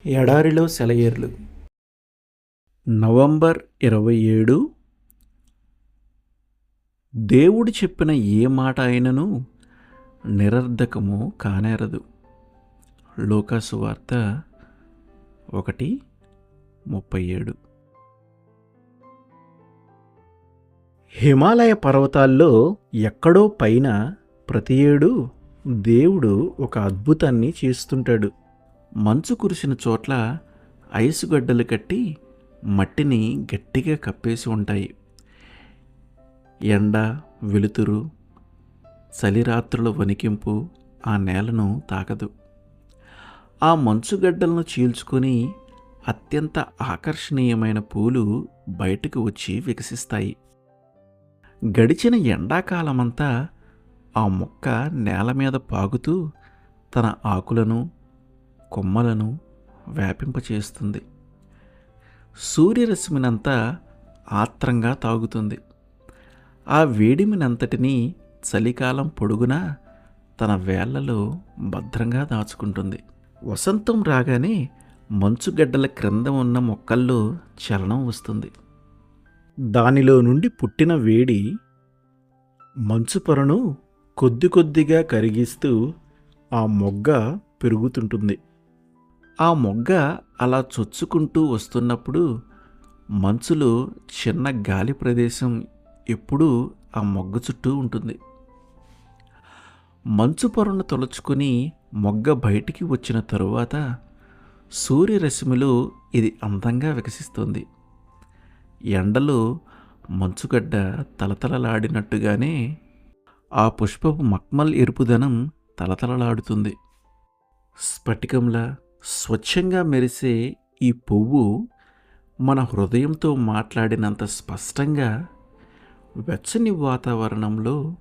ఎడారిలో సెలయేర్లు. నవంబర్ 27. దేవుడు చెప్పిన ఏ మాట అయినను నిరర్ధకము కానేరదు. లూకా సువార్త 1:37. హిమాలయ పర్వతాల్లో ఎక్కడో పైన ప్రతి ఏడు దేవుడు ఒక అద్భుతాన్ని చేస్తుంటాడు. మంచు కురిసిన చోట్ల ఐసుగడ్డలు కట్టి మట్టిని గట్టిగా కప్పేసి ఉంటాయి. ఎండ, వెలుతురు, చలిరాత్రుల వణికింపు ఆ నేలను తాకదు. ఆ మంచుగడ్డలను చీల్చుకొని అత్యంత ఆకర్షణీయమైన పూలు బయటకు వచ్చి వికసిస్తాయి. గడిచిన ఎండాకాలమంతా ఆ మొక్క నేల మీద పాగుతూ తన ఆకులను, కొమ్మలను వ్యాపింపచేస్తుంది. సూర్యరశ్మినంతా ఆత్రంగా తాగుతుంది. ఆ వేడిమినంతటినీ చలికాలం పొడుగునా తన వేళ్లలో భద్రంగా దాచుకుంటుంది. వసంతం రాగానే మంచుగడ్డల క్రింద ఉన్న మొక్కల్లో చలనం వస్తుంది. దానిలో నుండి పుట్టిన వేడి మంచు పొరను కొద్ది కొద్దిగా కరిగిస్తూ ఆ మొగ్గ పెరుగుతుంటుంది. ఆ మొగ్గ అలా చొచ్చుకుంటూ వస్తున్నప్పుడు మంచులో చిన్న గాలి ప్రదేశం ఎప్పుడూ ఆ మొగ్గ చుట్టూ ఉంటుంది. మంచు పొరను తొలచుకొని మొగ్గ బయటికి వచ్చిన తరువాత సూర్యరశ్మిలో ఇది అందంగా వికసిస్తుంది. ఎండలో మంచుగడ్డ తలతలలాడినట్టుగానే ఆ పుష్పపు మక్మల్ ఎరుపుదనం తలతలలాడుతుంది. స్ఫటికంలా స్వచ్ఛంగా మెరిసే ఈ పువ్వు మన హృదయంతో మాట్లాడినంత స్పష్టంగా వెచ్చని వాతావరణంలో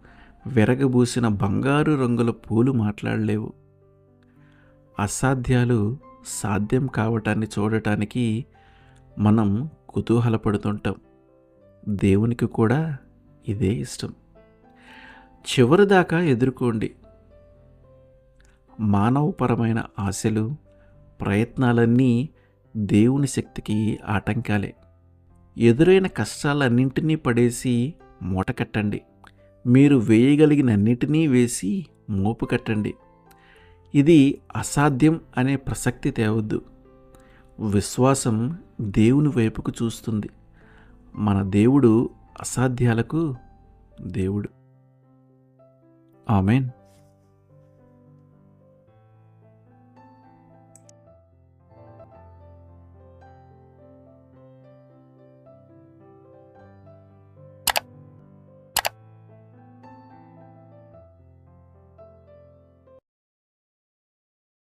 విరగబూసిన బంగారు రంగుల పూలు మాట్లాడలేవు. అసాధ్యాలు సాధ్యం కావటాన్ని చూడటానికి మనం కుతూహలపడుతుంటాం. దేవునికి కూడా ఇదే ఇష్టం. చివరిదాకా ఎదుర్కోండి. మానవపరమైన ఆశలు, ప్రయత్నాలన్నీ దేవుని శక్తికి ఆటంకాలే. ఎదురైన కష్టాలన్నింటినీ పడేసి మూట కట్టండి. మీరు వేయగలిగినన్నిటినీ వేసి మోపు కట్టండి. ఇది అసాధ్యం అనే ప్రసక్తి తేవద్దు. విశ్వాసం దేవుని వైపుకు చూస్తుంది. మన దేవుడు అసాధ్యాలకు దేవుడు. ఆమేన్.